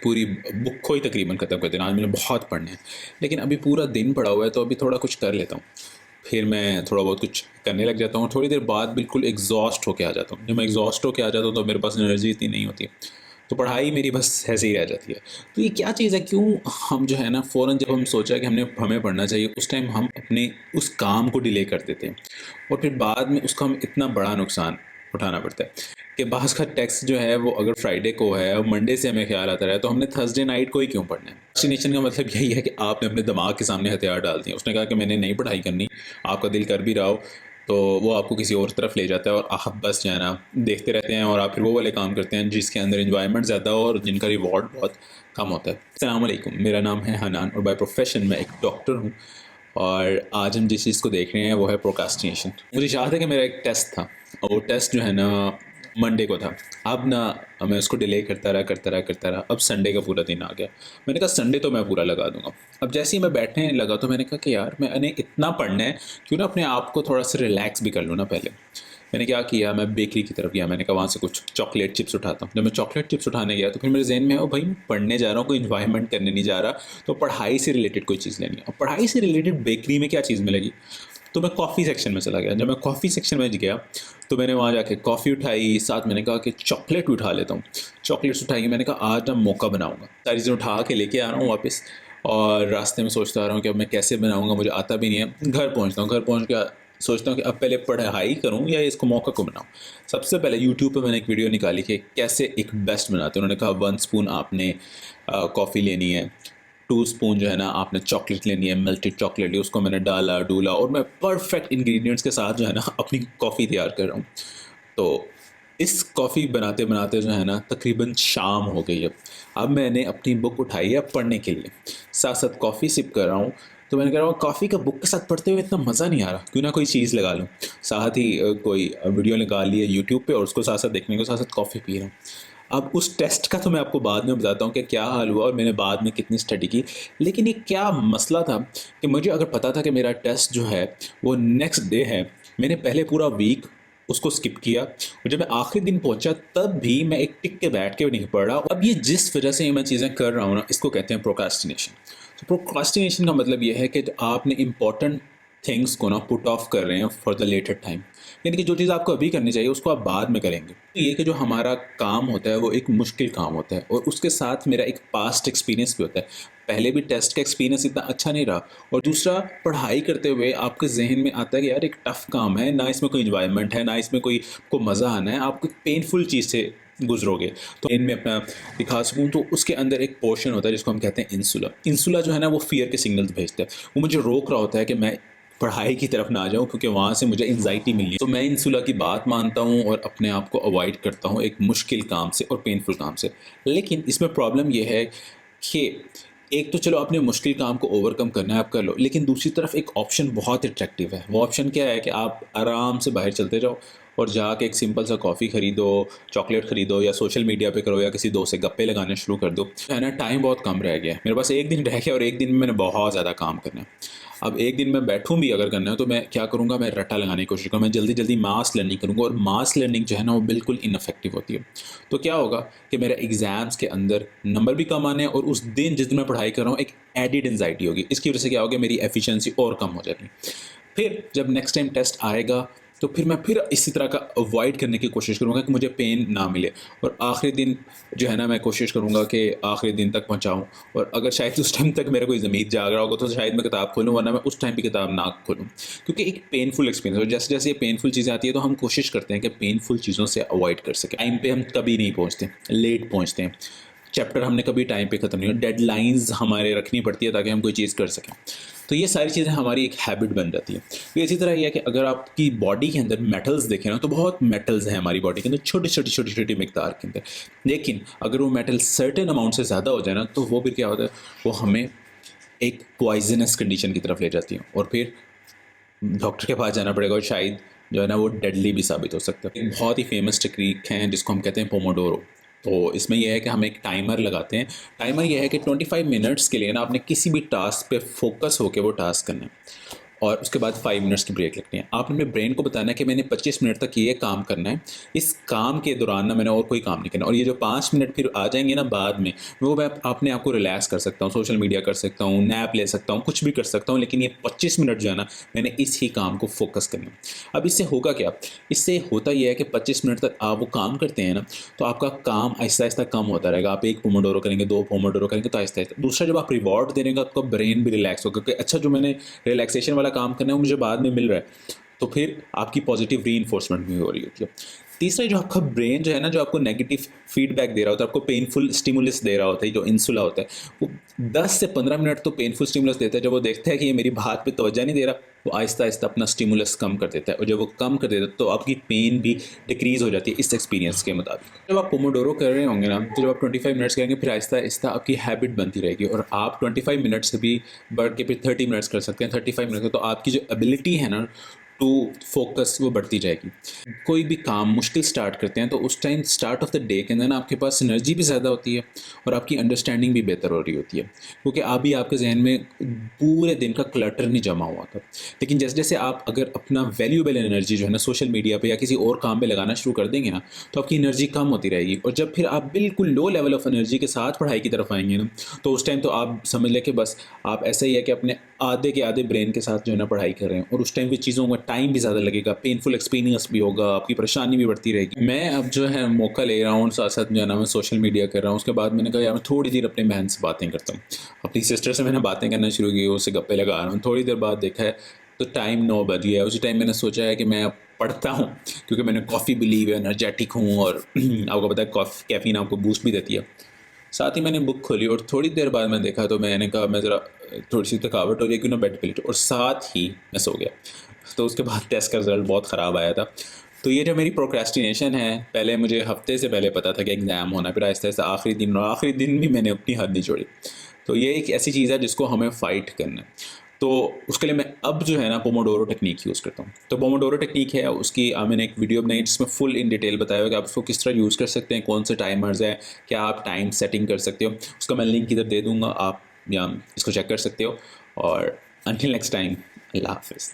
पूरी बुक को ही तकरीबन ख़त्म कर देना, आज मैंने बहुत पढ़ना है। लेकिन अभी पूरा दिन पड़ा हुआ है तो अभी थोड़ा कुछ कर लेता हूँ, फिर मैं थोड़ा बहुत कुछ करने लग जाता हूँ। थोड़ी देर बाद बिल्कुल एग्जॉस्ट होके आ जाता हूँ। जब मैं एग्जॉस्ट होके आ जाता हूँ तो मेरे पास एनर्जी इतनी नहीं होती, तो पढ़ाई मेरी बस ऐसे ही रह जाती है। तो ये क्या चीज़ है, क्यों हम जो है ना फ़ौरन जब हम सोचा कि हमें पढ़ना चाहिए, उस टाइम हम अपने उस काम को डिले कर देते हैं और फिर बाद में उसका हम इतना बड़ा नुकसान उठाना पड़ता है कि बास का टेक्स्ट जो है वो अगर फ्राइडे को है और मंडे से हमें ख्याल आता रहा तो हमने थर्सडे नाइट को ही क्यों पढ़ना है। वैक्सीनेशन का मतलब यही है कि आपने अपने दिमाग के सामने हथियार डाल दिए। उसने कहा कि मैंने नहीं पढ़ाई करनी, आपका दिल कर भी रहा हो तो वो आपको किसी और तरफ ले जाता है और आप बस जो है ना देखते रहते हैं और आप फिर वो वाले काम करते हैं जिसके अंदर इन्जॉयमेंट ज़्यादा हो और जिनका रिवॉर्ड बहुत कम होता है। अस्सलाम वालेकुम, मेरा नाम है हनान और बाय प्रोफेशन मैं एक डॉक्टर हूँ। और आज हम जिस चीज़ को देख रहे हैं वो है प्रोक्रास्टिनेशन। मुझे याद है कि मेरा एक टेस्ट था और वो टेस्ट जो है ना मंडे को था। अब ना मैं उसको डिले करता रहा। अब संडे का पूरा दिन आ गया। मैंने कहा संडे तो मैं पूरा लगा दूंगा। अब जैसे ही मैं बैठने लगा तो मैंने कहा कि यार मैंने इतना पढ़ना है, क्यों ना अपने आप को थोड़ा सा रिलैक्स भी कर लूँ ना पहले। मैंने क्या किया, मैं बेकरी की तरफ गया। मैंने कहा वहाँ से कुछ चॉकलेट चिप्स उठाता हूँ। जब मैं चॉकलेट चिप्स उठाने गया तो फिर मेरे जहन में ओ भाई मैं पढ़ने जा रहा हूँ, कोई इन्जॉयमेंट करने नहीं जा रहा, तो पढ़ाई से रिलेटेड कोई चीज़ लेनी है। और पढ़ाई से रिलेटेड बेकरी में क्या चीज़ मिलेगी, तो मैं कॉफ़ी सेक्शन में चला गया। जब मैं कॉफ़ी सेक्शन में गया तो मैंने वहाँ जाके कॉफ़ी उठाई, साथ मैंने कहा कि चॉकलेट उठा लेता हूँ। चॉकलेट्स उठाई, मैंने कहा आज मैं मौका बनाऊँगा। सारी चीज़ें उठा के लेके आ रहा हूँ वापस और रास्ते में सोचता आ रहा हूँ कि अब मैं कैसे बनाऊँगा, मुझे आता भी नहीं है। घर पहुँचता हूँ, घर पहुँच के सोचता हूँ कि अब पहले पढ़ाई करूँ या इसको मौका को बनाऊँ। सबसे पहले यूट्यूब पे मैंने एक वीडियो निकाली कि कैसे एक बेस्ट बनाते हैं। उन्होंने कहा 1 स्पून आपने कॉफ़ी लेनी है, 2 स्पून जो है ना आपने चॉकलेट लेनी है, मेल्टेड चॉकलेट ली। उसको मैंने डाला डूला और मैं परफेक्ट इंग्रेडिएंट्स के साथ जो है ना अपनी कॉफ़ी तैयार कर रहा हूँ। तो इस कॉफ़ी बनाते बनाते जो है ना तकरीबन शाम हो गई है। अब मैंने अपनी बुक उठाई है पढ़ने के लिए, साथ साथ कॉफ़ी सिप कर रहा हूँ। तो मैंने कह रहा हूँ कॉफ़ी का बुक के साथ पढ़ते हुए इतना मज़ा नहीं आ रहा, क्यों ना कोई चीज़ लगा लूँ। साथ ही कोई वीडियो लगा ली है यूट्यूब पे और उसको साथ साथ देखने को साथ साथ कॉफ़ी पी रहा हूँ। अब उस टेस्ट का तो मैं आपको बाद में बताता हूँ कि क्या हाल हुआ और मैंने बाद में कितनी स्टडी की। लेकिन ये क्या मसला था कि मुझे अगर पता था कि मेरा टेस्ट जो है वो नेक्स्ट डे है, मैंने पहले पूरा वीक उसको स्किप किया और जब मैं आखिरी दिन पहुंचा तब भी मैं एक टिक के बैठ के भी नहीं पढ़ रहा। अब ये जिस वजह से मैं चीज़ें कर रहा हूँ ना, इसको कहते हैं प्रोक्रास्टिनेशन। तो प्रोक्रास्टिनेशन का मतलब ये है कि आपने इंपॉर्टेंट थिंग्स को ना पुट ऑफ कर रहे हैं फॉर द लेटर टाइम, यानी कि जो चीज़ आपको अभी करनी चाहिए उसको आप बाद में करेंगे। तो ये कि जो हमारा काम होता है वो एक मुश्किल काम होता है और उसके साथ मेरा एक पास्ट एक्सपीरियंस भी होता है। पहले भी टेस्ट का एक्सपीरियंस इतना अच्छा नहीं रहा और दूसरा पढ़ाई करते हुए आपके जहन में आता है कि यार एक टफ़ काम है ना, इसमें कोई इन्वायरमेंट है ना, इसमें कोई को मज़ा आना है, आपको पेनफुल चीज़ से गुजरोगे। तो इनमें अपना दिखा सकूँ तो उसके अंदर एक पोर्शन होता है जिसको हम कहते हैं इंसुला। इंसुला जो है ना वो फियर के सिग्नल्स भेजता है, वो मुझे रोक रहा होता है कि मैं पढ़ाई की तरफ ना आ जाऊँ क्योंकि वहाँ से मुझे एंग्जाइटी मिली है। तो मैं इंसुला की बात मानता हूँ और अपने आप को अवॉइड करता हूँ एक मुश्किल काम से और पेनफुल काम से। लेकिन इसमें प्रॉब्लम ये है कि एक तो चलो अपने मुश्किल काम को ओवरकम करना है आप कर लो, लेकिन दूसरी तरफ एक ऑप्शन बहुत अट्रैक्टिव है। वो ऑप्शन क्या है कि आप आराम से बाहर चलते जाओ और जाके एक सिंपल सा कॉफ़ी ख़रीदो, चॉकलेट ख़रीदो या सोशल मीडिया पे करो या किसी दोस्त से गप्पे लगाने शुरू कर दो। है ना, टाइम बहुत कम रह गया है मेरे पास, एक दिन रह गया और एक दिन में मैंने बहुत ज़्यादा काम करना है। अब एक दिन मैं बैठूँ भी अगर करना है तो मैं क्या करूँगा, मैं रट्टा लगाने की कोशिश करूँगा, मैं जल्दी जल्दी मास लर्निंग करूँगा और मास लर्निंग जो है ना वो बिल्कुल इनफेक्टिव होती है। तो क्या होगा कि मेरे एग्ज़ाम्स के अंदर नंबर भी कम आने और उस दिन जिस दिन मैं पढ़ाई कर रहा हूँ एक एडिड एंजाइटी होगी। इसकी वजह से क्या होगा, मेरी एफिशिएंसी और कम हो जाएगी। फिर जब नेक्स्ट टाइम टेस्ट आएगा तो फिर मैं फिर इसी तरह का अवॉइड करने की कोशिश करूँगा कि मुझे पेन ना मिले और आखिरी दिन जो है ना मैं कोशिश करूँगा कि आखिरी दिन तक पहुँचाऊँ। और अगर शायद उस टाइम तक मेरा कोई ज़मीर जाग रहा होगा तो शायद मैं किताब खोलूँ, वरना मैं उस टाइम भी किताब ना खोलूँ, क्योंकि एक पेनफुल एक्सपीरियंस और जैसे जैसे ये पेनफुल चीज़ें आती है तो हम कोशिश करते हैं कि पेनफुल चीज़ों से अवॉइड कर सकें। टाइम पे हम कभी नहीं पहुँचते, लेट पहुँचते हैं, चैप्टर हमने कभी टाइम पे ख़त्म नहीं हो, डेडलाइंस हमारे रखनी पड़ती है ताकि हम कोई चीज़ कर सकें। तो ये सारी चीज़ें हमारी एक हैबिट बन जाती है। तो इसी तरह ये है कि अगर आपकी बॉडी के अंदर मेटल्स देखें ना तो बहुत मेटल्स हैं हमारी बॉडी के अंदर, छोटी छोटी मिकदार के अंदर। लेकिन अगर वो मेटल सर्टेन अमाउंट से ज़्यादा हो जाए ना तो वो फिर क्या होता है, वो हमें एक पॉइजनस कंडीशन की तरफ ले जाती है और फिर डॉक्टर के पास जाना पड़ेगा और शायद जो है ना वो डेडली भी साबित हो सकता है। एक बहुत ही फेमस टेक्निक है जिसको हम कहते हैं पोमोडोरो। तो इसमें यह है कि हम एक टाइमर लगाते हैं। टाइमर यह है कि 25 मिनट्स के लिए ना आपने किसी भी टास्क पे फोकस होकर वो टास्क करना है और उसके बाद 5 मिनट्स की ब्रेक रखनी है। आपने अपने ब्रेन को बताना है कि मैंने 25 मिनट तक ये काम करना है, इस काम के दौरान ना मैंने और कोई काम नहीं करना। और ये जो 5 मिनट फिर आ जाएंगे ना बाद में, वो मैं अपने आप को रिलैक्स कर सकता हूँ, सोशल मीडिया कर सकता हूँ, नैप ले सकता हूँ, कुछ भी कर सकता हूँ, लेकिन ये 25 मिनट जो है ना मैंने इस ही काम को फोकस करना है। अब इससे होगा क्या? इससे होता यह है कि 25 मिनट तक आप वो काम करते हैं ना, तो आपका काम आहिस्ता आहिस्ता कम होता रहेगा। आप 1 पोमोडोरो करेंगे, 2 पोमोडोरो करेंगे, तो आहिस्ता आहिस्ता। दूसरा, जब आप रिवॉर्ड दे रहेंगे, आपका ब्रेन भी रिलैक्स होगा कि अच्छा जो मैंने रिलैक्सेशन वाला काम करना है वो मुझे बाद में मिल रहा है, तो फिर आपकी पॉजिटिव रीइंफोर्समेंट भी हो रही होती है। तीसरा, जो आपका ब्रेन जो है ना, जो आपको नेगेटिव फीडबैक दे रहा होता है, आपको पेनफुल स्टिमुलस दे रहा होता है, जो इंसुला होता है, वो 10 से 15 मिनट तो पेनफुल स्टिमुलस देता है। जब वो देखता है कि ये मेरी बात पे तवज्जो नहीं दे रहा, वो आहिस्ता आहिस्ता अपना स्टिमुलस कम कर देता है। और जब वो कम कर देता है तो आपकी पेन भी डिक्रीज़ हो जाती है इस एक्सपीरियंस के मुताबिक। जब आप पोमोडोरो कर रहे होंगे ना, तो जब आप 25 मिनट्स करेंगे, फिर आहिस्ता आहिस्ता आपकी हैबिट बनती रहेगी और आप 25 मिनट से भी बढ़ के फिर 30 मिनट्स कर सकते हैं, 35 मिनट्स। तो आपकी जो एबिलिटी है ना टू फोकस, वो बढ़ती जाएगी। कोई भी काम मुश्किल स्टार्ट करते हैं तो उस time start of the day के अंदर ना आपके पास एनर्जी भी ज़्यादा होती है और आपकी अंडरस्टैंडिंग भी बेहतर हो रही होती है, क्योंकि अभी आपके जहन में पूरे दिन का क्लटर नहीं जमा हुआ था। लेकिन जैसे जैसे आप अगर अपना वैल्यूएबल एनर्जी जो है ना सोशल मीडिया पे या किसी और काम पे लगाना शुरू कर देंगे ना, तो आपकी एनर्जी कम होती रहेगी। और जब फिर आप बिल्कुल लो लेवल ऑफ एनर्जी के साथ पढ़ाई की तरफ आएंगे ना, तो उस टाइम तो आप समझ लें कि बस आप ऐसा ही है कि अपने आधे के आधे ब्रेन के साथ जो है ना पढ़ाई कर रहे हैं, और उस टाइम पे चीज़ों में टाइम भी ज़्यादा लगेगा, पेनफुल एक्सपीरियंस भी होगा, आपकी परेशानी भी बढ़ती रहेगी। मैं अब जो है मौका ले रहा हूँ, साथ साथ जो है ना मैं सोशल मीडिया कर रहा हूँ। उसके बाद मैंने कहा यार मैं थोड़ी देर अपनी बहन से बातें करता हूँ। अपनी सिस्टर से मैंने बातें करना शुरू की, उससे गप्पे लगा रहा हूँ। थोड़ी देर बाद देखा है तो टाइम 9 बज गया है। उसी टाइम मैंने सोचा है कि मैं अब पढ़ता हूँ, क्योंकि मैंने कॉफ़ी भी ली हुई है, एनर्जेटिक हूँ, और आपको पता है कैफ़ीन आपको बूस्ट भी देती है। साथ ही मैंने बुक खोली और थोड़ी देर बाद मैं देखा तो मैंने कहा मैं ज़रा थोड़ी सी थकावट हो रही है, क्यों ना बेड पे लेटूं, और साथ ही मैं सो गया। तो उसके बाद टेस्ट का रिज़ल्ट बहुत ख़राब आया था। तो ये जो मेरी प्रोक्रेस्टिनेशन है, पहले मुझे हफ्ते से पहले पता था कि एग्ज़ाम होना, फिर आहिस्ता आहिस्ता आखिरी दिन, और आखिरी दिन भी मैंने अपनी हद नहीं छोड़ी। तो ये एक ऐसी चीज़ है जिसको हमें फ़ाइट करना है। तो उसके लिए मैं अब जो है ना पोमोडोरो टेक्निक यूज़ करता हूँ। तो पोमोडोरो टेक्निक है, उसकी मैंने एक वीडियो बनाई जिसमें फुल इन डिटेल बताया हुआ कि आप उसको किस तरह यूज़ कर सकते हैं, कौन से टाइमर्स है, क्या आप टाइम सेटिंग कर सकते हो। उसका मैं लिंक इधर दे दूँगा, आप या इसको चेक कर सकते हो। और अंटिल नेक्स्ट टाइम, अल्लाह हाफ़िज़।